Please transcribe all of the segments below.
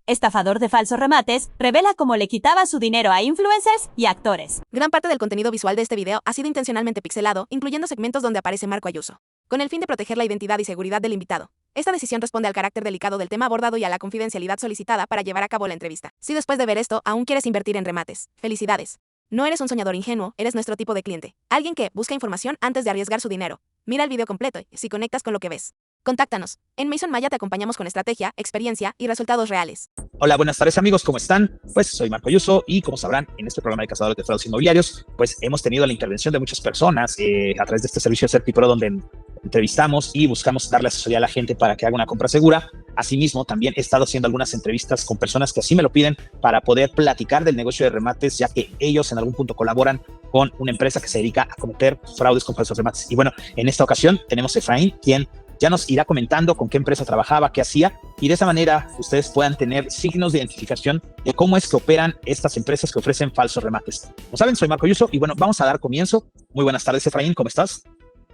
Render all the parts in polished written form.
estafador de falsos remates, revela cómo le quitaba su dinero a influencers y actores. Gran parte del contenido visual de este video ha sido intencionalmente pixelado, incluyendo segmentos donde aparece Marco Ayuso, con el fin de proteger la identidad y seguridad del invitado. Esta decisión responde al carácter delicado del tema abordado y a la confidencialidad solicitada para llevar a cabo la entrevista. Si después de ver esto aún quieres invertir en remates, felicidades. No eres un soñador ingenuo, eres nuestro tipo de cliente. Alguien que busca información antes de arriesgar su dinero. Mira el video completo si conectas con lo que ves. Contáctanos. En Mason Maya te acompañamos con estrategia, experiencia y resultados reales. Hola, buenas tardes amigos, ¿cómo están? Pues soy Marco Ayuso y como sabrán, en este programa de Cazadores de Fraudes Inmobiliarios, pues hemos tenido la intervención de muchas personas a través de este servicio de CertiPro, donde entrevistamos y buscamos darle asesoría a la gente para que haga una compra segura. Asimismo, también he estado haciendo algunas entrevistas con personas que así me lo piden para poder platicar del negocio de remates, ya que ellos en algún punto colaboran con una empresa que se dedica a cometer fraudes con falsos remates. Y bueno, en esta ocasión tenemos a Efraín, quien ya nos irá comentando con qué empresa trabajaba, qué hacía, y de esa manera ustedes puedan tener signos de identificación de cómo es que operan estas empresas que ofrecen falsos remates. Como saben, soy Marco Ayuso y bueno, vamos a dar comienzo. Muy buenas tardes, Efraín, ¿cómo estás?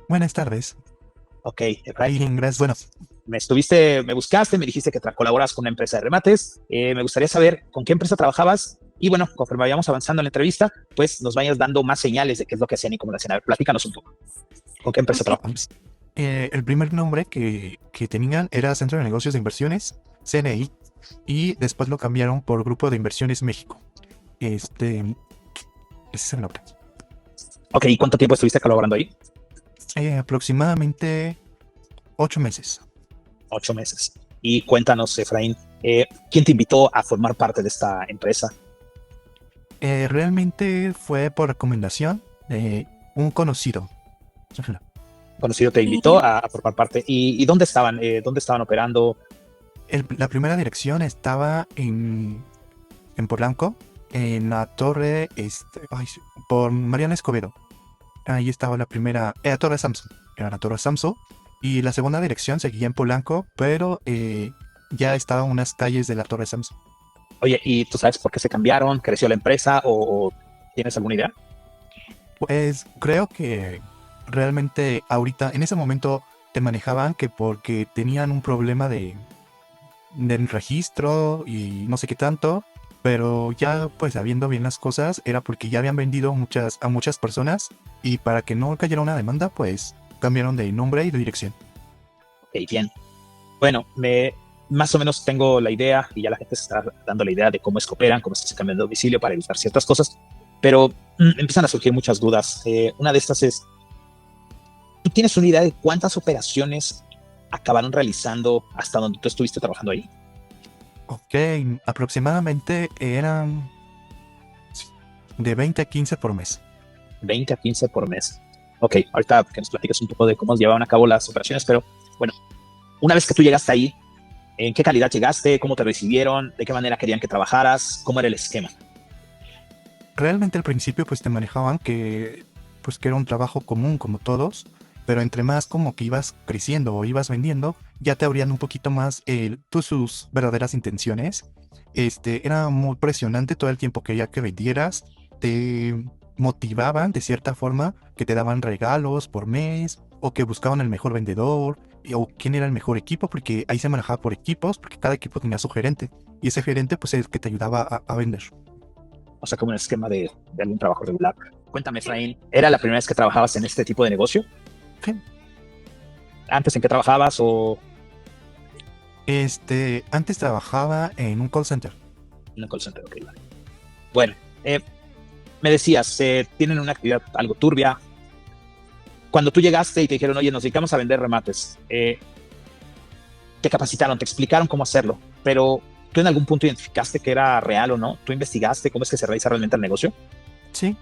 Buenas tardes. Ok, Efraín. Bien, gracias. Bueno, me buscaste, me dijiste que colaboras con una empresa de remates. Me gustaría saber con qué empresa trabajabas y bueno, conforme vayamos avanzando en la entrevista, pues nos vayas dando más señales de qué es lo que hacían y cómo lo hacían. A ver, platícanos un poco. ¿Con qué empresa trabajas? el primer nombre que tenían era Centro de Negocios de Inversiones, CNI, y después lo cambiaron por Grupo de Inversiones México. Ese es el nombre. Ok, ¿y cuánto tiempo estuviste colaborando ahí? Aproximadamente 8 meses. 8 meses. Y cuéntanos, Efraín, ¿quién te invitó a formar parte de esta empresa? Realmente fue por recomendación de un conocido. Conocido te invitó a formar parte. ¿Y dónde estaban? ¿Dónde estaban operando? La primera dirección estaba en Polanco, en la torre por Mariana Escobedo. Ahí estaba la primera, Torre Samsung. Era la Torre Samsung. Y la segunda dirección seguía en Polanco, pero ya estaban unas calles de la Torre Samsung. Oye, ¿y tú sabes por qué se cambiaron? ¿Creció la empresa o tienes alguna idea? Pues creo que realmente ahorita, en ese momento, te manejaban que porque tenían un problema del registro y no sé qué tanto, pero ya pues sabiendo bien las cosas, era porque ya habían vendido a muchas personas y para que no cayera una demanda, pues cambiaron de nombre y de dirección. Ok, bien. Bueno, más o menos tengo la idea y ya la gente se está dando la idea de cómo es que operan, cómo es que se cambian de domicilio para evitar ciertas cosas, pero empiezan a surgir muchas dudas. Una de estas es, ¿tú tienes una idea de cuántas operaciones acabaron realizando hasta donde tú estuviste trabajando ahí? Ok, aproximadamente eran de 20 a 15 por mes. 20 a 15 por mes. Ok, ahorita que nos platicas un poco de cómo llevaban a cabo las operaciones, pero bueno, una vez que tú llegaste ahí, ¿en qué calidad llegaste? ¿Cómo te recibieron? ¿De qué manera querían que trabajaras? ¿Cómo era el esquema? Realmente al principio pues te manejaban que era un trabajo común como todos, pero entre más como que ibas creciendo o ibas vendiendo, ya te abrían un poquito más sus verdaderas intenciones. Era muy presionante todo el tiempo que ya que vendieras, te motivaban de cierta forma, que te daban regalos por mes, o que buscaban el mejor vendedor, o quién era el mejor equipo, porque ahí se manejaba por equipos, porque cada equipo tenía su gerente, y ese gerente pues es el que te ayudaba a vender. O sea, como un esquema de algún trabajo regular. Cuéntame, Efraín, ¿era la primera vez que trabajabas en este tipo de negocio? Sí. ¿Antes en qué trabajabas o...? Antes trabajaba en un call center. En un call center, ok, vale. Bueno, me decías, tienen una actividad algo turbia. Cuando tú llegaste y te dijeron, oye, nos dedicamos a vender remates, te capacitaron, te explicaron cómo hacerlo, pero ¿tú en algún punto identificaste que era real o no? ¿Tú investigaste cómo es que se realiza realmente el negocio? Sí,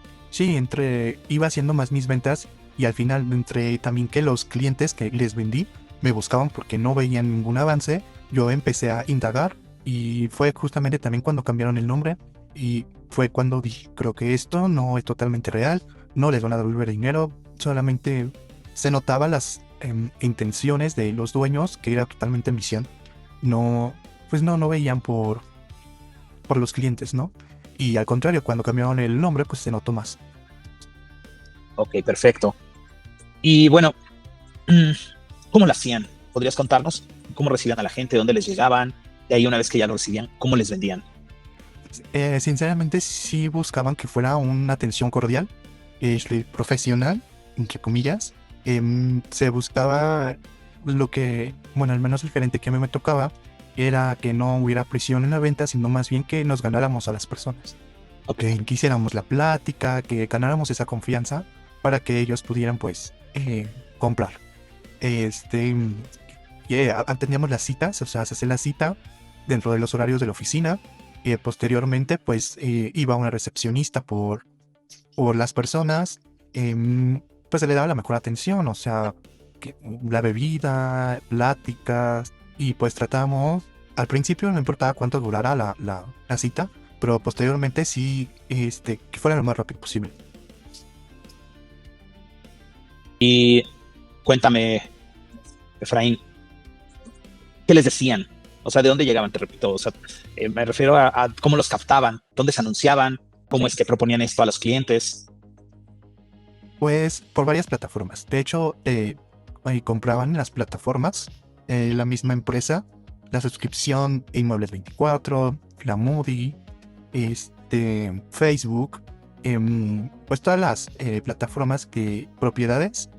iba haciendo más mis ventas y al final entre también que los clientes que les vendí me buscaban porque no veían ningún avance, yo empecé a indagar y fue justamente también cuando cambiaron el nombre y fue cuando dije, creo que esto no es totalmente real, no les van a devolver dinero, solamente se notaban las intenciones de los dueños que era totalmente misión. No veían por los clientes, ¿no? Y al contrario, cuando cambiaron el nombre, pues se notó más. Ok, perfecto. Y bueno, ¿cómo lo hacían? ¿Podrías contarnos cómo recibían a la gente? ¿Dónde les llegaban? de ahí una vez que ya lo recibían, ¿cómo les vendían? Sinceramente sí buscaban que fuera una atención cordial, profesional, entre comillas. Se buscaba lo que, bueno, al menos el gerente que a mí me tocaba, era que no hubiera presión en la venta, sino más bien que nos ganáramos a las personas. Que hiciéramos la plática, que ganáramos esa confianza para que ellos pudieran pues comprar. Teníamos las citas, o sea, se hacía la cita dentro de los horarios de la oficina. Y posteriormente pues iba una recepcionista por las personas, pues se le daba la mejor atención, o sea, la bebida, pláticas, y pues tratamos, al principio no importaba cuánto durara la cita, pero posteriormente sí, que fuera lo más rápido posible. Y cuéntame, Efraín, ¿qué les decían? O sea, ¿de dónde llegaban? Te repito, o sea, me refiero a cómo los captaban, dónde se anunciaban, cómo es que proponían esto a los clientes. Pues por varias plataformas. De hecho, compraban en las plataformas, la misma empresa, la suscripción Inmuebles 24, la Moody, Facebook, pues todas las plataformas propiedades.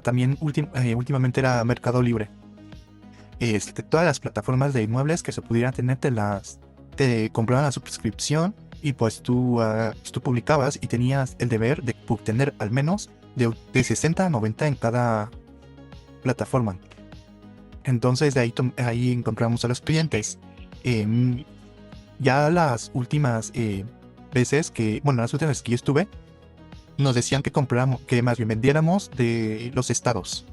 También últimamente era Mercado Libre. Todas las plataformas de inmuebles que se pudieran tener te compraban la suscripción y pues tú publicabas y tenías el deber de tener al menos de 60 a 90 en cada plataforma. Entonces de ahí encontramos a los clientes. Ya las últimas veces las últimas veces que yo estuve, nos decían que más bien vendiéramos de los estados.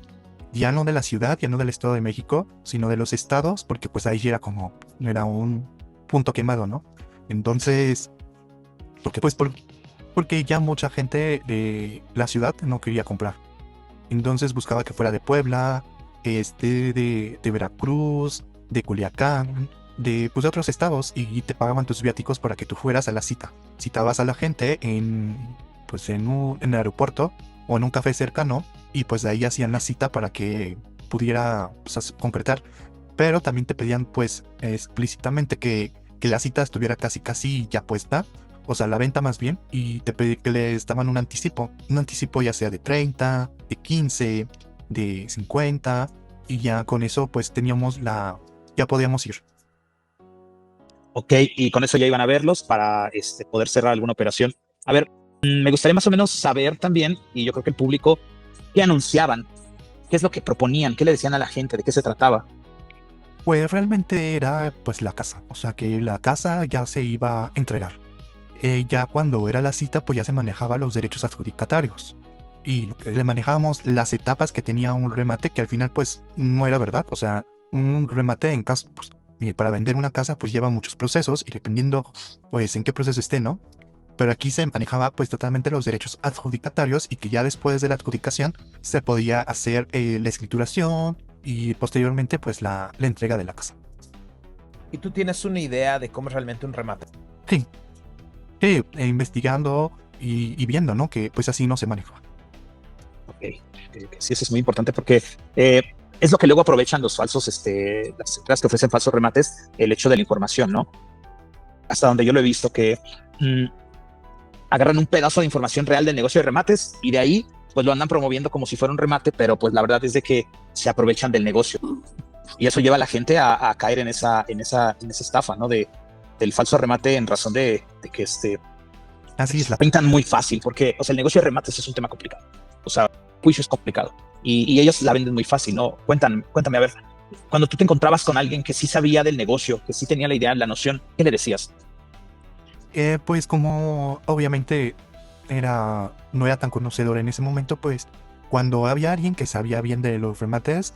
Ya no de la ciudad, ya no del Estado de México, sino de los estados, porque pues ahí era un punto quemado, ¿no? Entonces, porque ya mucha gente de la ciudad no quería comprar. Entonces buscaba que fuera de Puebla, de Veracruz, de Culiacán, de otros estados, y te pagaban tus viáticos para que tú fueras a la cita. Citabas a la gente en el aeropuerto o en un café cercano, y pues de ahí hacían la cita para que pudiera concretar. Pero también te pedían pues explícitamente que la cita estuviera casi ya puesta, o sea, la venta más bien, y que les daban un anticipo ya sea de 30, de 15, de 50, y ya con eso pues ya podíamos ir. Ok, y con eso ya iban a verlos para poder cerrar alguna operación. A ver, me gustaría más o menos saber también, y yo creo que el público, ¿qué anunciaban? ¿Qué es lo que proponían? ¿Qué le decían a la gente? ¿De qué se trataba? Pues realmente era pues la casa, o sea que la casa ya se iba a entregar. Ya cuando era la cita pues ya se manejaba los derechos adjudicatarios. Y le manejábamos las etapas que tenía un remate, que al final pues no era verdad. O sea, un remate en caso, pues, para vender una casa pues lleva muchos procesos, y dependiendo pues en qué proceso esté, ¿no? Pero aquí se manejaba pues totalmente los derechos adjudicatarios, y que ya después de la adjudicación se podía hacer la escrituración y posteriormente pues la entrega de la casa. ¿Y tú tienes una idea de cómo es realmente un remate? Sí, investigando y viendo, ¿no? Que pues así no se maneja. Ok, sí, eso es muy importante porque es lo que luego aprovechan los falsos, las empresas que ofrecen falsos remates, el hecho de la información, ¿no? Hasta donde yo lo he visto que agarran un pedazo de información real del negocio de remates y de ahí pues lo andan promoviendo como si fuera un remate, pero pues la verdad es de que se aprovechan del negocio y eso lleva a la gente a caer en esa estafa, ¿no? Del falso remate, en razón de que así es, la pintan muy fácil, porque o sea, el negocio de remates es un tema complicado, o sea, juicio es complicado y ellos la venden muy fácil, ¿no? Cuéntame, a ver, cuando tú te encontrabas con alguien que sí sabía del negocio, que sí tenía la idea, la noción, ¿qué le decías? Pues como obviamente no era tan conocedor en ese momento, pues cuando había alguien que sabía bien de los remates,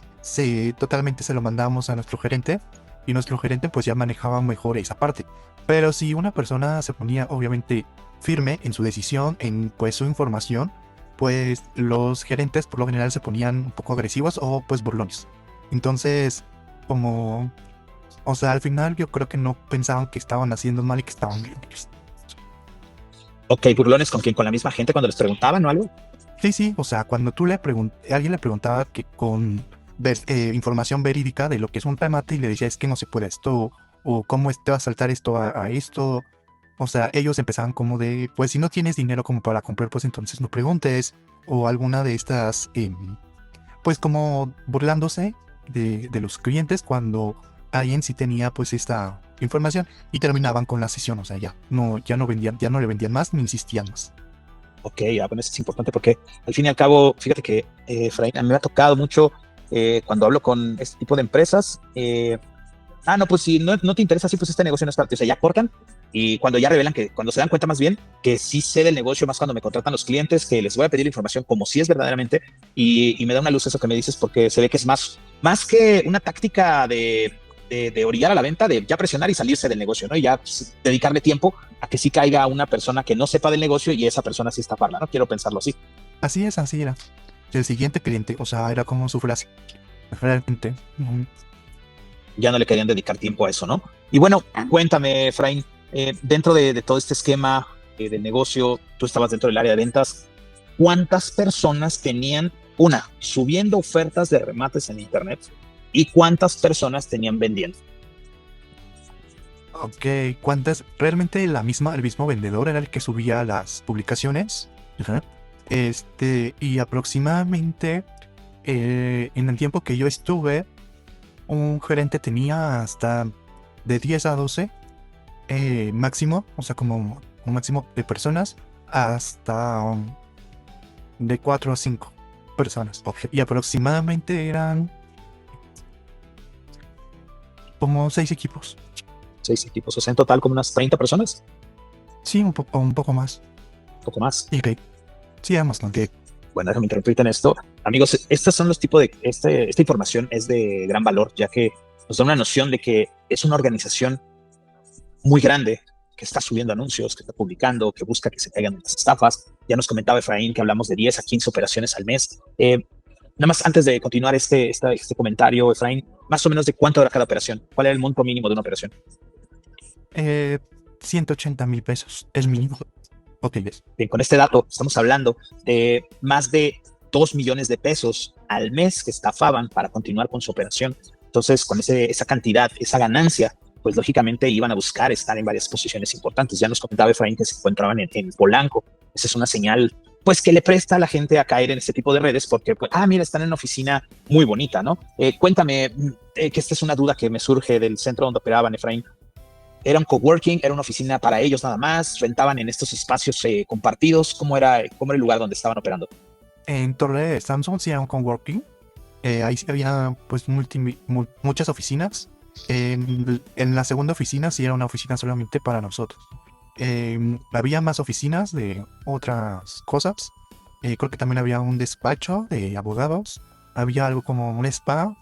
totalmente se lo mandábamos a nuestro gerente, y nuestro gerente pues ya manejaba mejor esa parte. Pero si una persona se ponía obviamente firme en su decisión, en pues su información, pues los gerentes por lo general se ponían un poco agresivos o pues burlones. Entonces, o sea, al final yo creo que no pensaban que estaban haciendo mal y que estaban bien. Ok, burlones con quién, con la misma gente cuando les preguntaban o algo. Sí, o sea, cuando alguien le preguntaba que con información verídica de lo que es un remate y le decía, es que no se puede esto, o cómo te va a saltar esto a esto. O sea, ellos empezaban como de, pues si no tienes dinero como para comprar, pues entonces no preguntes, o alguna de estas, pues como burlándose de los clientes cuando alguien sí tenía pues esta información y terminaban con la sesión. O sea, ya no vendían, ya no le vendían más ni insistían más. Ok, bueno, eso es importante porque al fin y al cabo, fíjate que, Efraín, a mí me ha tocado mucho cuando hablo con este tipo de empresas. No, pues si no te interesa, sí, pues este negocio no es para ti. O sea, ya cortan y cuando ya revelan que, cuando se dan cuenta más bien que sí sé del negocio, más cuando me contratan los clientes, que les voy a pedir la información como si es verdaderamente, y me da una luz eso que me dices, porque se ve que es más que una táctica de orillar a la venta, de ya presionar y salirse del negocio, ¿no? Y ya pues, dedicarle tiempo a que sí caiga una persona que no sepa del negocio y esa persona sí estafarla, ¿no? Quiero pensarlo así. Así era. Y el siguiente cliente, o sea, era como su frase. Realmente. Ya no le querían dedicar tiempo a eso, ¿no? Y bueno, cuéntame, Efraín, dentro de todo este esquema del negocio, tú estabas dentro del área de ventas, ¿cuántas personas tenían, subiendo ofertas de remates en internet y cuántas personas tenían vendiendo? Ok, ¿cuántas? Realmente el mismo vendedor era el que subía las publicaciones. Ajá. Y aproximadamente en el tiempo que yo estuve, un gerente tenía hasta de 10 a 12 máximo, o sea, como un máximo de personas, hasta de 4 a 5 personas. Y aproximadamente eran como 6 equipos. 6 equipos, o sea, en total como unas 30 personas, Sí, un poco más. un poco más. Y que sí, además, ¿no? Que Bueno, déjame interrumpirte en esto. Amigos, estos son los tipos de, esta información es de gran valor, ya que nos da una noción de que es una organización muy grande que está subiendo anuncios, que está publicando, que busca que se caigan las estafas. Ya nos comentaba Efraín que hablamos de 10 a 15 operaciones al mes. Nada más antes de continuar este comentario, Efraín, más o menos de cuánto era cada operación. ¿Cuál era el monto mínimo de una operación? 180,000 pesos, el mínimo. Ok, ves. Bien, con este dato estamos hablando de más de 2 millones de pesos al mes que estafaban para continuar con su operación. Entonces, con esa cantidad, esa ganancia, pues lógicamente iban a buscar estar en varias posiciones importantes. Ya nos comentaba Efraín que se encontraban en Polanco. Esa es una señal, pues, que le presta a la gente a caer en este tipo de redes porque, pues, mira, están en una oficina muy bonita, ¿no? Cuéntame, que esta es una duda que me surge del centro donde operaban, Efraín. ¿Era un coworking? ¿Era una oficina para ellos nada más? ¿Rentaban en estos espacios compartidos? ¿Cómo era el lugar donde estaban operando? En Torre Samsung sí era un coworking. Ahí sí había pues muchas oficinas. En la segunda oficina sí era una oficina solamente para nosotros. Había más oficinas de otras cosas. Creo que también había un despacho de abogados. Había algo como un spa.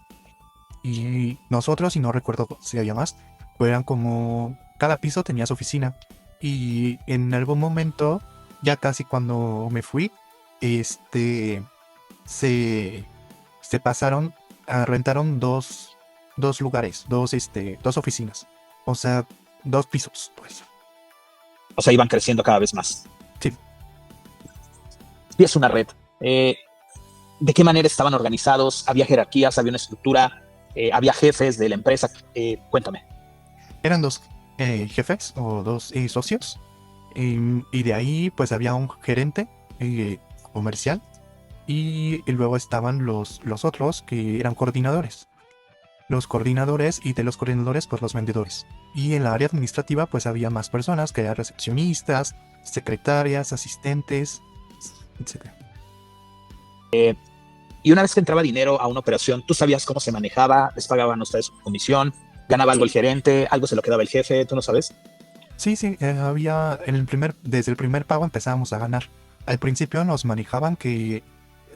Y nosotros, y no recuerdo si había más, pero eran como... Cada piso tenía su oficina. Y en algún momento, ya casi cuando me fui, se pasaron rentaron dos lugares, dos oficinas. O sea, 2 pisos, pues. O sea, iban creciendo cada vez más. Sí. Sí, es una red. ¿De qué manera estaban organizados? ¿Había jerarquías? ¿Había una estructura? ¿Había jefes de la empresa? Cuéntame. Eran 2 jefes o 2 socios. Y de ahí, pues había un gerente comercial. Y luego estaban los otros que eran coordinadores. Los coordinadores, y de los coordinadores, pues los vendedores. Y en la área administrativa, pues había más personas, que eran recepcionistas, secretarias, asistentes, etc. Y una vez que entraba dinero a una operación, ¿tú sabías cómo se manejaba? ¿Les pagaban a ustedes su comisión? ¿Ganaba algo el gerente? ¿Algo se lo quedaba el jefe? ¿Tú no sabes? Sí, había desde el primer pago empezábamos a ganar. Al principio nos manejaban que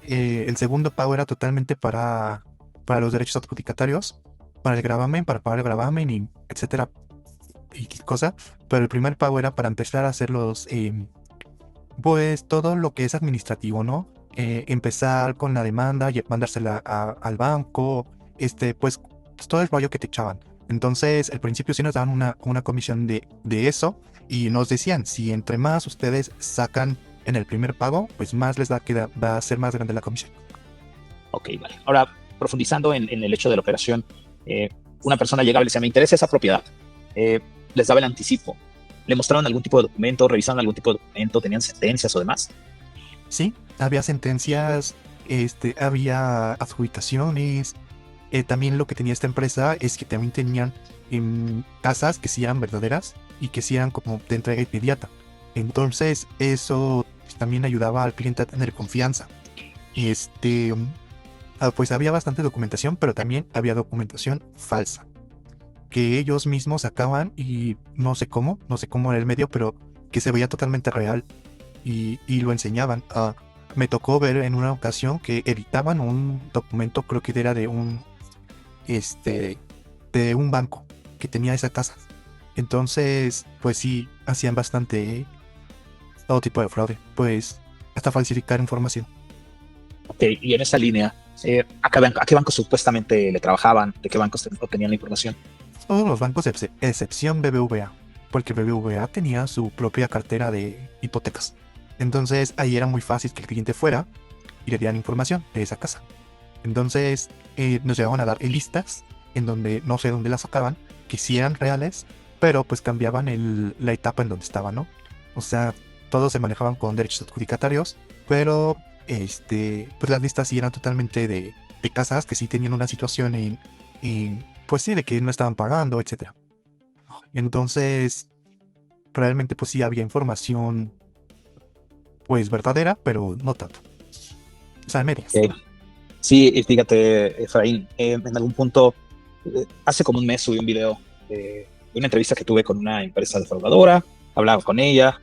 el segundo pago era totalmente para los derechos adjudicatarios, para el gravamen, para pagar el gravamen, y etcétera, y cosa. Pero el primer pago era para empezar a hacer pues todo lo que es administrativo, ¿no? Empezar con la demanda y mandársela al banco, pues todo el rollo que te echaban. Entonces, al principio sí nos daban una comisión de eso, y nos decían, si entre más ustedes sacan en el primer pago, pues más les va a ser más grande la comisión. Ok, vale. Ahora, profundizando en el hecho de la operación, una persona llegaba y le decía, me interesa esa propiedad. Les daba el anticipo. ¿Le mostraron algún tipo de documento? ¿Revisaron algún tipo de documento? ¿Tenían sentencias o demás? Sí, había sentencias, había adjudicaciones. También lo que tenía esta empresa es que también tenían casas que sí eran verdaderas y que sí eran como de entrega inmediata. Entonces eso también ayudaba al cliente a tener confianza. Pues había bastante documentación, pero también había documentación falsa que ellos mismos sacaban y no sé cómo era el medio, pero que se veía totalmente real y lo enseñaban. Me tocó ver en una ocasión que editaban un documento, creo que era de un banco que tenía esa casa. Entonces, pues sí, hacían bastante todo tipo de fraude, pues hasta falsificar información. Ok, y en esa línea, ¿a qué bancos supuestamente le trabajaban? ¿De qué bancos obtenían la información? Todos los bancos, excepción BBVA, porque BBVA tenía su propia cartera de hipotecas. Entonces ahí era muy fácil que el cliente fuera y le dieran información de esa casa. Entonces nos llegaban a dar listas en donde no sé dónde las sacaban, que sí eran reales, pero pues cambiaban la etapa en donde estaban, ¿no? O sea, todos se manejaban con derechos adjudicatarios, pero pues las listas sí eran totalmente de casas que sí tenían una situación pues sí, de que no estaban pagando, etcétera. Entonces, realmente pues sí había información pues verdadera, pero no tanto. O sea, medias. Sí, y fíjate, Efraín, en algún punto, hace como un mes subí un video de una entrevista que tuve con una empresa defraudadora, hablaba con ella,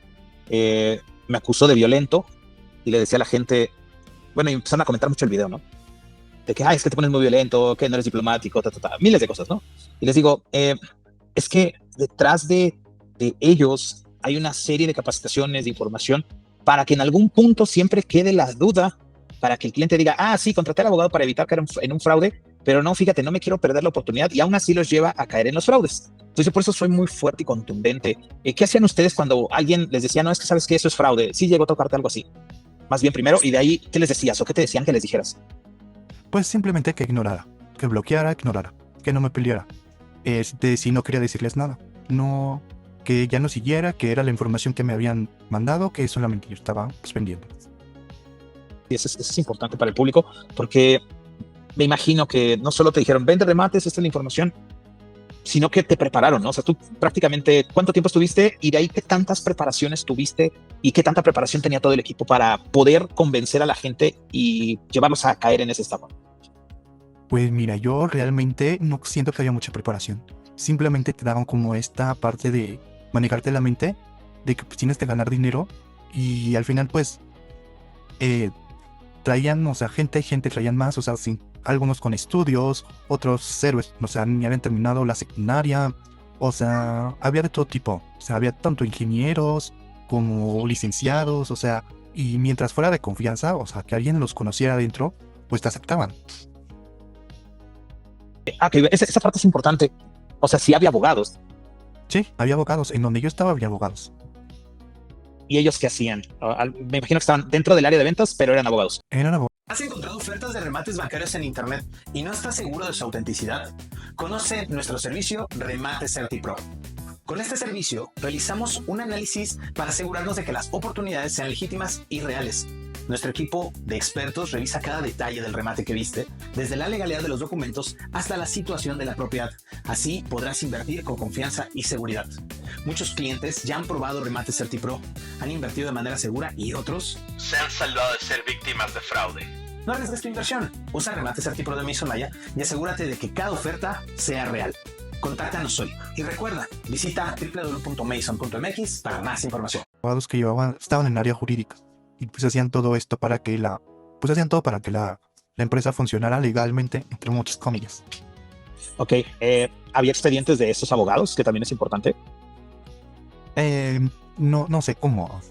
me acusó de violento y le decía a la gente, bueno, y empezaron a comentar mucho el video, ¿no? De que, es que te pones muy violento, que no eres diplomático, miles de cosas, ¿no? Y les digo, es que detrás de ellos hay una serie de capacitaciones, de información, para que en algún punto siempre quede la duda, para que el cliente diga, sí, contraté al abogado para evitar caer en un fraude, pero no, fíjate, no me quiero perder la oportunidad, y aún así los lleva a caer en los fraudes. Entonces, por eso soy muy fuerte y contundente. ¿Qué hacían ustedes cuando alguien les decía, no, es que sabes que eso es fraude? Sí llegó a tocarte algo así. Más bien primero, y de ahí, ¿qué les decías o qué te decían que les dijeras? Pues simplemente que ignorara, que bloqueara, ignorara, que no me peleara. Si no quería decirles nada, no, que ya no siguiera, que era la información que me habían mandado, que solamente yo estaba pues, vendiendo. Y eso es importante para el público, porque me imagino que no solo te dijeron, vende remates, esta es la información, sino que te prepararon, ¿no? O sea, tú prácticamente, ¿cuánto tiempo estuviste? Y de ahí, ¿qué tantas preparaciones tuviste? ¿Y qué tanta preparación tenía todo el equipo para poder convencer a la gente y llevarlos a caer en esa estafa? Pues mira, yo realmente no siento que haya mucha preparación. Simplemente te daban como esta parte de manejarte la mente, de que pues, tienes que ganar dinero y al final pues traían, o sea, gente traían más, o sea, algunos con estudios, otros héroes, o sea, ni habían terminado la secundaria, o sea, había de todo tipo, o sea, había tanto ingenieros como licenciados, o sea, y mientras fuera de confianza, o sea, que alguien los conociera adentro, pues te aceptaban. Que esa parte es importante. O sea, sí había abogados. Sí, había abogados, en donde yo estaba había abogados. ¿Y ellos qué hacían? Me imagino que estaban dentro del área de ventas, pero eran abogados. Eran abogados. ¿Has encontrado ofertas de remates bancarios en internet y no estás seguro de su autenticidad? Conoce nuestro servicio Remate CertiPro. Con este servicio realizamos un análisis para asegurarnos de que las oportunidades sean legítimas y reales. Nuestro equipo de expertos revisa cada detalle del remate que viste, desde la legalidad de los documentos hasta la situación de la propiedad. Así podrás invertir con confianza y seguridad. Muchos clientes ya han probado Remate CertiPro, han invertido de manera segura y otros se han salvado de ser víctimas de fraude. No arriesgues tu inversión. Usa Remate CertiPro de Mason Maya y asegúrate de que cada oferta sea real. Contáctanos hoy y recuerda, visita www.mason.mx para más información. Abogados que estaban en el área jurídica y pues hacían todo esto para que la empresa funcionara legalmente, entre muchas comillas. Ok, ¿había expedientes de esos abogados, que también es importante? No sé cómo.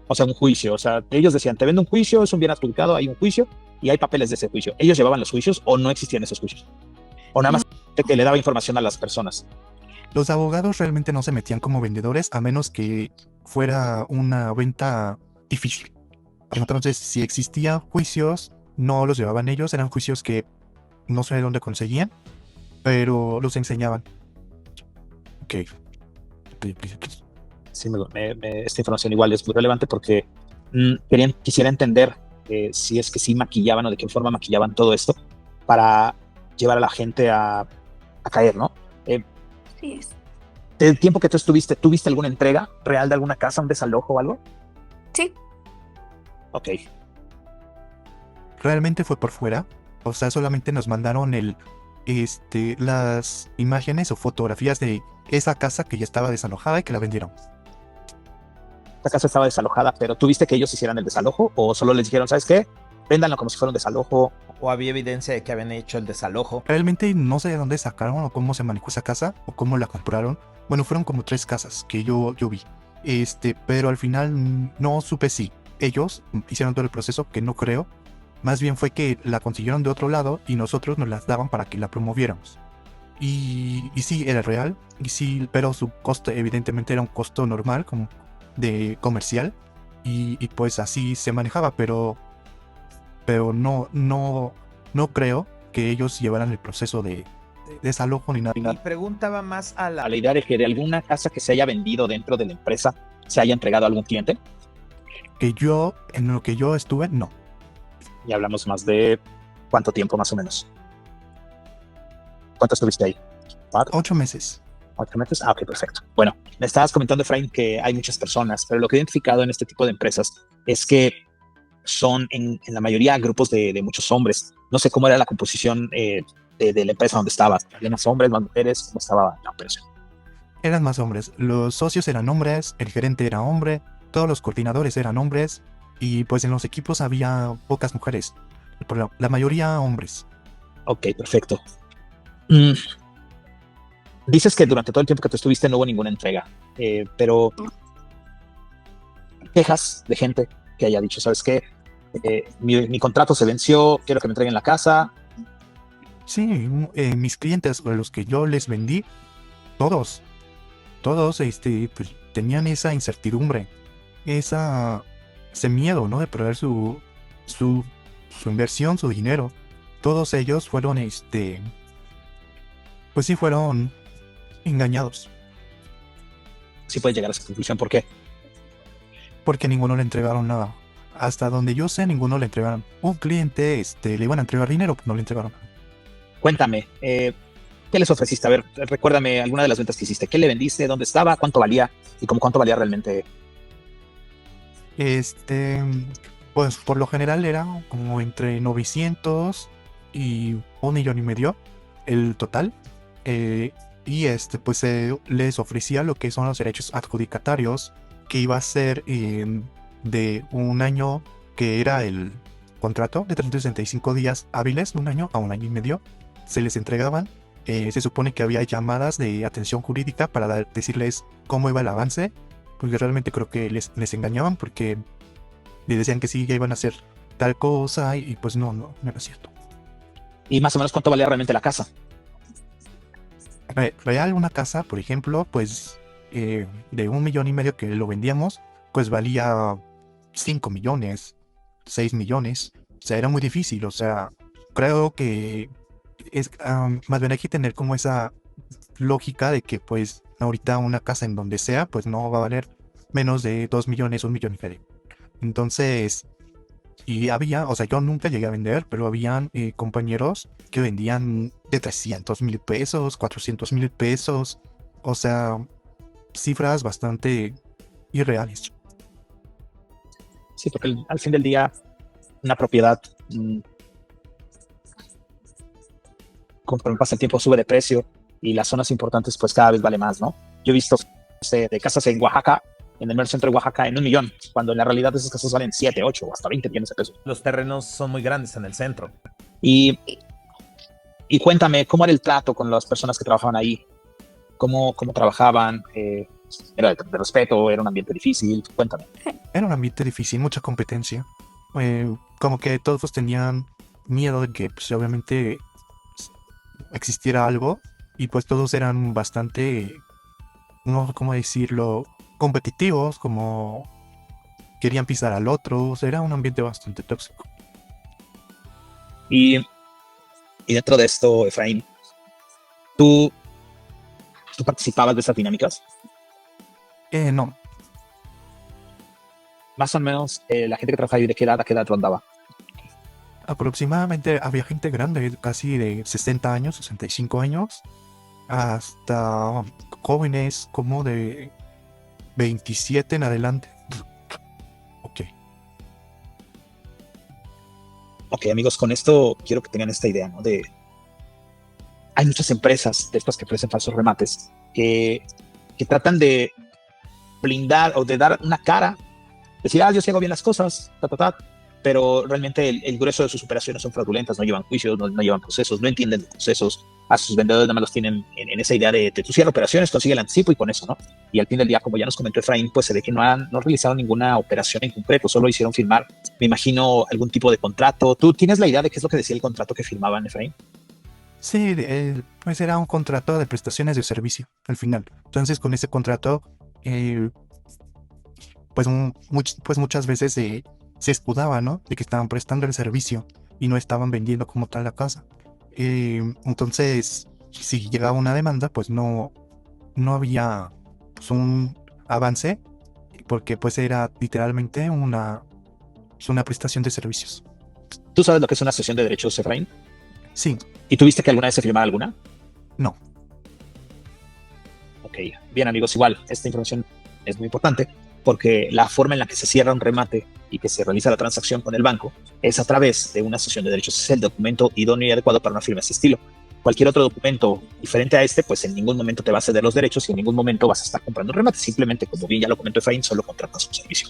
O sea, un juicio, o sea, ellos decían, te vendo un juicio, es un bien adjudicado, hay un juicio y hay papeles de ese juicio. ¿Ellos llevaban los juicios o no existían esos juicios? ¿O nada más que le daba información a las personas? Los abogados realmente no se metían como vendedores a menos que fuera una venta difícil. Entonces, si existían juicios, no los llevaban ellos, eran juicios que no sé de dónde conseguían, pero los enseñaban. Ok. Sí, esta información igual es muy relevante porque quisiera entender si es que sí maquillaban o de qué forma maquillaban todo esto para llevar a la gente a caer, ¿no? Eh, Sí es. el tiempo que tú estuviste, ¿tuviste alguna entrega real de alguna casa, un desalojo o algo? Sí. Ok, Realmente fue por fuera. O sea, solamente nos mandaron las imágenes o fotografías de esa casa que ya estaba desalojada y que la vendieron. esta casa estaba desalojada, pero ¿tuviste que ellos hicieran el desalojo o solo les dijeron, ¿sabes qué? Véndanlo como si fuera un desalojo? ¿O había evidencia de que habían hecho el desalojo? Realmente no sé de dónde sacaron o cómo se manejó esa casa o cómo la compraron. Bueno, fueron como 3 casas que yo vi. Pero al final no supe si ellos hicieron todo el proceso, que no creo. Más bien fue que la consiguieron de otro lado y nosotros nos las daban para que la promoviéramos. Y sí, era real. Y sí, pero su costo evidentemente era un costo normal, como de comercial. Y pues así se manejaba, pero no creo que ellos llevaran el proceso de desalojo ni Y nada. preguntaba más a A la... la idea de que de alguna casa que se haya vendido dentro de la empresa se haya entregado a algún cliente. En lo que yo estuve, no. Y hablamos más de cuánto tiempo más o menos. ¿Cuánto estuviste ahí? 4, 8 meses. 4 meses. Ah, ok, perfecto. Bueno, me estabas comentando, Efraín, que hay muchas personas, pero lo que he identificado en este tipo de empresas es que son en la mayoría grupos de muchos hombres. No sé cómo era la composición de la empresa donde estabas. ¿Había más hombres, más mujeres? ¿Cómo estaba la operación? Eran más hombres. Los socios eran hombres, el gerente era hombre, todos los coordinadores eran hombres, y pues en los equipos había pocas mujeres. Pero la mayoría hombres. Ok, perfecto. Mm, dices que durante todo el tiempo que tú estuviste no hubo ninguna entrega, pero quejas de gente que haya dicho, ¿sabes qué? Mi contrato se venció, quiero que me entreguen la casa. Sí, mis clientes, a los que yo les vendí, todos, pues, tenían esa incertidumbre, ese miedo, ¿no? De perder su, su inversión, su dinero. Todos ellos fueron, pues sí, fueron engañados, Sí puedes llegar a esa conclusión. ¿Por qué? porque ninguno le entregaron nada. Hasta donde yo sé, ninguno le entregaron. Un cliente, le iban a entregar dinero, pero no le entregaron. Cuéntame, ¿qué les ofreciste? A ver, recuérdame alguna de las ventas que hiciste. ¿Qué le vendiste? ¿Dónde estaba? ¿Cuánto valía? Y como cuánto valía realmente. Este, pues por lo general era como entre 900 y 1,5 millones el total. Y pues les ofrecía lo que son los derechos adjudicatarios, que iba a ser de un año, que era el contrato de 365 días hábiles, de un año a un año y medio. Se les entregaban. Se supone que había llamadas de atención jurídica para decirles cómo iba el avance, porque realmente creo que les engañaban, porque le decían que sí, ya iban a hacer tal cosa, y pues no era cierto. Y más o menos cuánto valía realmente la casa. Real, una casa, por ejemplo, pues de 1,5 millones que lo vendíamos, pues valía 5 millones, 6 millones. O sea, era muy difícil. O sea, creo que más bien hay que tener como esa lógica de que pues ahorita una casa en donde sea, pues no va a valer menos de 2 millones, 1,5 millones. Entonces, y había, o sea, yo nunca llegué a vender, pero habían compañeros que vendían de 300,000 pesos, 400,000 pesos. O sea, cifras bastante irreales. Sí, porque al fin del día, una propiedad, conforme pasa el tiempo, sube de precio y las zonas importantes, pues cada vez vale más, ¿no? Yo he visto de casas en Oaxaca, en el mero centro de Oaxaca, en 1 millón, cuando en la realidad esas casas valen 7, 8 o hasta 20 millones de pesos. Los terrenos son muy grandes en el centro. Y, y cuéntame, ¿cómo era el trato con las personas que trabajaban ahí? ¿Cómo trabajaban? ¿Era de respeto? ¿Era un ambiente difícil? Cuéntame. Era un ambiente difícil, mucha competencia. Como que todos tenían miedo de que pues, obviamente existiera algo, y pues todos eran bastante, no sé cómo decirlo, competitivos, como querían pisar al otro. O sea, era un ambiente bastante tóxico. Y Y dentro de esto, Efraín, ¿tú, tú participabas de estas dinámicas? No, Más o menos, la gente que trabajaba ahí, ¿de qué edad a qué edad rondaba? aproximadamente había gente grande, casi de 60 años, 65 años, hasta jóvenes como de 27 en adelante. Ok. Ok, amigos, con esto quiero que tengan esta idea, ¿no? Hay muchas empresas de estas que ofrecen falsos remates que tratan de blindar o de dar una cara, decir, yo sí hago bien las cosas, pero realmente el grueso de sus operaciones son fraudulentas, no llevan juicios, no llevan procesos, no entienden los procesos, a sus vendedores nada más los tienen en esa idea de tú cierras operaciones, consigue el anticipo y con eso, ¿no? Y al fin del día, como ya nos comentó Efraín, pues se ve que no realizaron ninguna operación en concreto, solo hicieron firmar, me imagino, algún tipo de contrato. ¿Tú tienes la idea de qué es lo que decía el contrato que firmaban, Efraín? Sí, pues era un contrato de prestaciones de servicio al final. Entonces con ese contrato, pues, pues muchas veces se escudaba, ¿no? De que estaban prestando el servicio y no estaban vendiendo como tal la casa. Entonces, si llegaba una demanda, pues no había pues, un avance, porque pues era literalmente pues, una prestación de servicios. ¿Tú sabes lo que es una cesión de derechos, Efraín? Sí, ¿Y tuviste que alguna vez se firmara alguna? no. Ok, bien amigos, igual, esta información es muy importante porque la forma en la que se cierra un remate y que se realiza la transacción con el banco es a través de una cesión de derechos. Es el documento idóneo y adecuado para una firma de ese estilo. Cualquier otro documento diferente a este, pues en ningún momento te va a ceder los derechos y en ningún momento vas a estar comprando un remate. Simplemente, como bien ya lo comentó Efraín, solo contratas un servicio.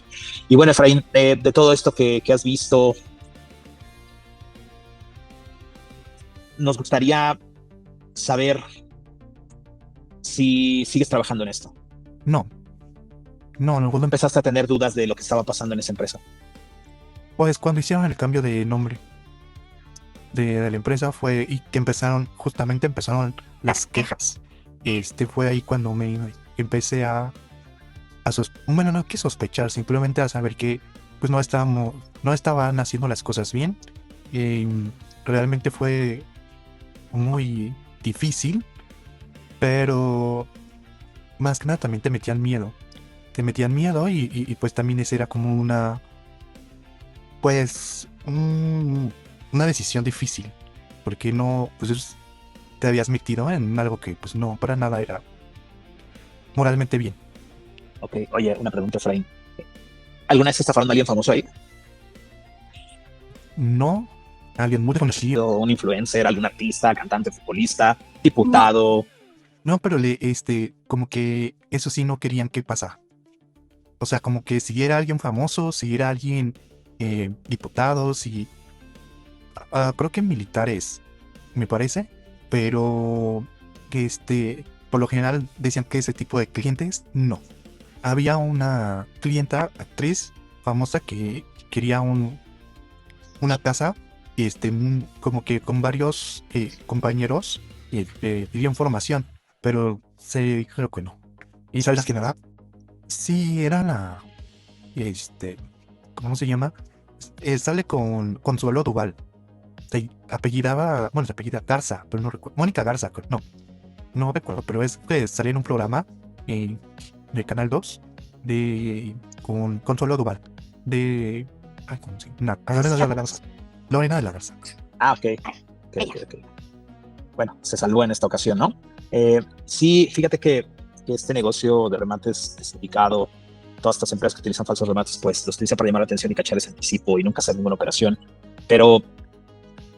Y bueno, Efraín, de todo esto que has visto, nos gustaría saber si sigues trabajando en esto. No, ¿Cuándo empezaste a tener dudas de lo que estaba pasando en esa empresa? pues cuando hicieron el cambio de nombre de la empresa fue y que empezaron las quejas. Fue ahí cuando me empecé bueno, no que sospechar, simplemente a saber que pues no estaban haciendo las cosas bien. Realmente fue muy difícil, pero más que nada también te metían miedo y pues también esa era como una decisión difícil, porque no, pues te habías metido en algo que pues no, para nada era moralmente bien. Ok, oye, una pregunta, Efraín. ¿Alguna vez estafaron a alguien famoso ahí? No, alguien muy conocido. ¿Un influencer, algún artista, cantante, futbolista, diputado? No, pero como que eso sí no querían que pasara. O sea, como que si era alguien famoso, si era alguien diputados y creo que militares, me parece, pero que por lo general decían que ese tipo de clientes no. Había una clienta, actriz famosa que quería una casa, como que con varios compañeros pidió formación, pero se dijo que no. ¿Y sabes quién era? Sí, era ¿cómo se llama? Sale con Consuelo Duval. Se apellidaba Garza, pero no recuerdo. Mónica Garza, no recuerdo, pero es que salía en un programa de Canal 2 con Consuelo Duval. ¿Cómo se llama? Lorena de la Garza. Ah, ok. Bueno, se salvó en esta ocasión, ¿no? Sí, fíjate que este negocio de remates desindicado, todas estas empresas que utilizan falsos remates, pues los utilizan para llamar la atención y cachar ese anticipo y nunca hacer ninguna operación. Pero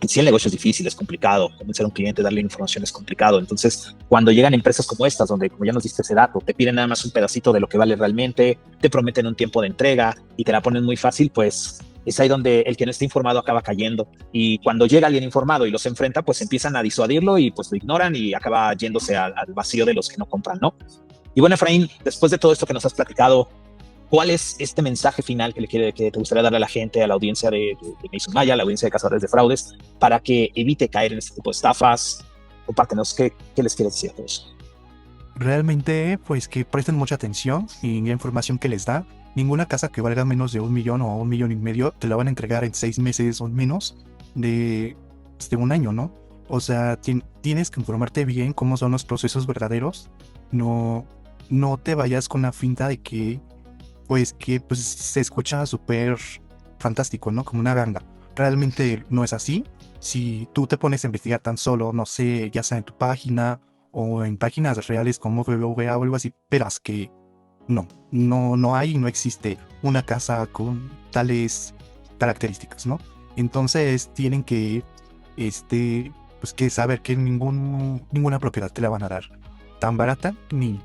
si el negocio es difícil, es complicado, convencer a un cliente, darle información es complicado. Entonces, cuando llegan empresas como estas, donde, como ya nos diste ese dato, te piden nada más un pedacito de lo que vale realmente, te prometen un tiempo de entrega y te la ponen muy fácil, pues es ahí donde el que no está informado acaba cayendo. Y cuando llega alguien informado y los enfrenta, pues empiezan a disuadirlo y pues lo ignoran y acaba yéndose al vacío de los que no compran, ¿no? Y bueno, Efraín, después de todo esto que nos has platicado, ¿cuál es este mensaje final que te gustaría darle a la gente, a la audiencia de Mason Maya, a la audiencia de cazadores de fraudes, para que evite caer en este tipo de estafas? Compártenos, ¿qué les quieres decir a todos? Realmente, pues que presten mucha atención y la información que les da. Ninguna casa que valga menos de 1 millón o 1,5 millones te la van a entregar en 6 meses o menos de un año, ¿no? O sea, tienes que informarte bien cómo son los procesos verdaderos. No, no te vayas con la finta de que pues se escucha súper fantástico, ¿no? Como una ganga. Realmente no es así. Si tú te pones a investigar tan solo, no sé, ya sea en tu página o en páginas reales como BBVA o algo así, verás que no hay, no existe una casa con tales características, ¿no? Entonces tienen que, pues que saber que ninguna propiedad te la van a dar tan barata ni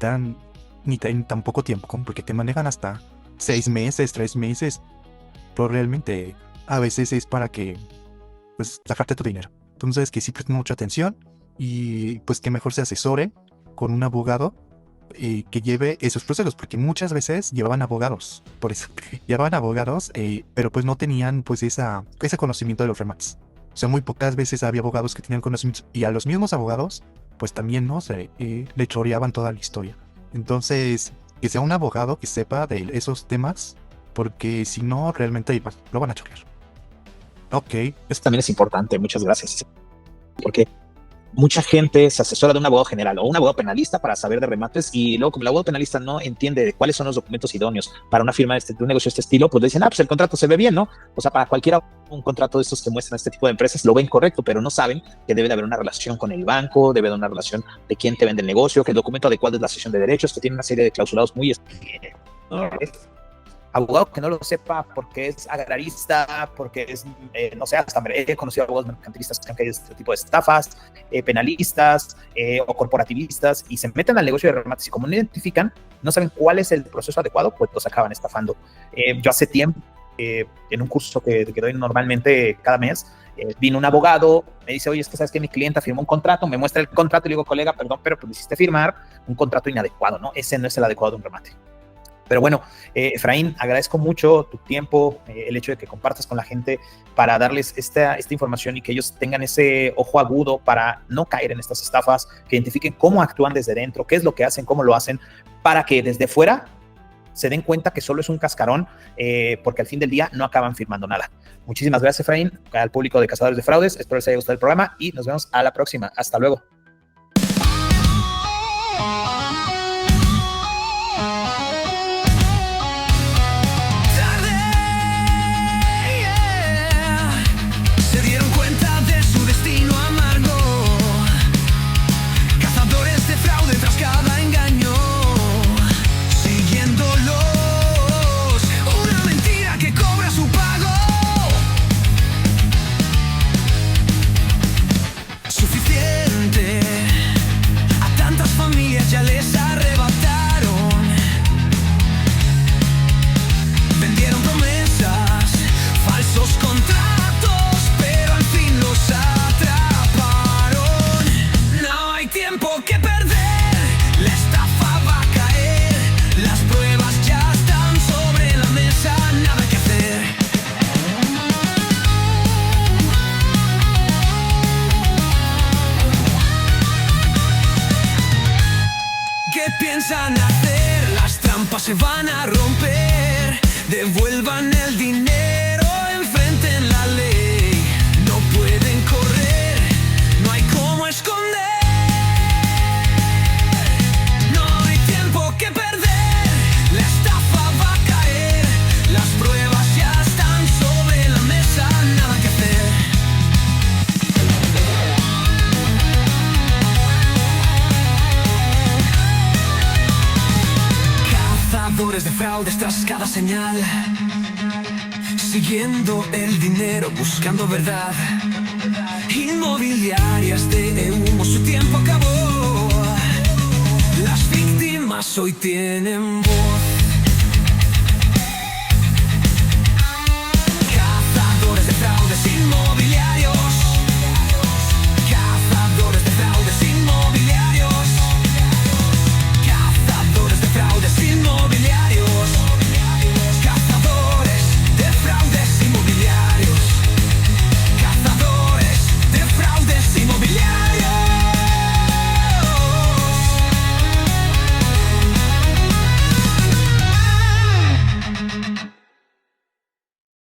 en tan poco tiempo, porque te manejan hasta 6 meses, 3 meses. Probablemente a veces es para que, pues, sacarte tu dinero. Entonces, que sí presten mucha atención y pues que mejor se asesore con un abogado que lleve esos procesos, porque muchas veces llevaban abogados, por eso, llevaban abogados, pero pues no tenían pues ese conocimiento de los remates. O sea, muy pocas veces había abogados que tenían conocimiento, y a los mismos abogados, pues también, ¿no? Le choreaban toda la historia. Entonces, que sea un abogado que sepa de esos temas, porque si no, realmente lo van a chorear. Ok. Eso también es importante, muchas gracias. Porque mucha gente se asesora de un abogado general o un abogado penalista para saber de remates, y luego como el abogado penalista no entiende cuáles son los documentos idóneos para una firma de un negocio de este estilo, pues le dicen, pues el contrato se ve bien, ¿no? O sea, para cualquiera un contrato de estos que muestran este tipo de empresas lo ven correcto, pero no saben que debe de haber una relación con el banco, debe de haber una relación de quién te vende el negocio, que el documento adecuado es la cesión de derechos, que tiene una serie de clausulados muy abogado que no lo sepa porque es agrarista, porque es, no sé, hasta he conocido abogados mercantilistas que han caído este tipo de estafas, penalistas o corporativistas, y se meten al negocio de remates, y como no identifican, no saben cuál es el proceso adecuado, pues los acaban estafando. Yo hace tiempo, en un curso que doy normalmente cada mes, vino un abogado, me dice, oye, es que sabes que mi clienta firmó un contrato, me muestra el contrato y le digo, colega, perdón, pero pues me hiciste firmar un contrato inadecuado, ¿no? Ese no es el adecuado de un remate. Pero bueno, Efraín, agradezco mucho tu tiempo, el hecho de que compartas con la gente para darles esta información y que ellos tengan ese ojo agudo para no caer en estas estafas, que identifiquen cómo actúan desde dentro, qué es lo que hacen, cómo lo hacen, para que desde fuera se den cuenta que solo es un cascarón, porque al fin del día no acaban firmando nada. Muchísimas gracias, Efraín, al público de Cazadores de Fraudes. Espero les haya gustado el programa y nos vemos a la próxima. Hasta luego. Ya les arrebataron, vendieron promesas, falsos contratos, pero al fin los atraparon. No hay tiempo que perder, la estafa va a caer, las pruebas ya están sobre la mesa, nada que hacer. ¿Qué piensan hacer? Las trampas se van a romper. Devuelvan el dinero, enfrenten la ley. No pueden correr, no hay cómo esconder. No hay tiempo que perder, la estafa va a caer. Las pruebas ya están sobre la mesa, nada que hacer. Cazadores de fraudes tras cada señal, siguiendo el dinero, buscando verdad. Inmobiliarias de humo, su tiempo acabó. Las víctimas hoy tienen voz.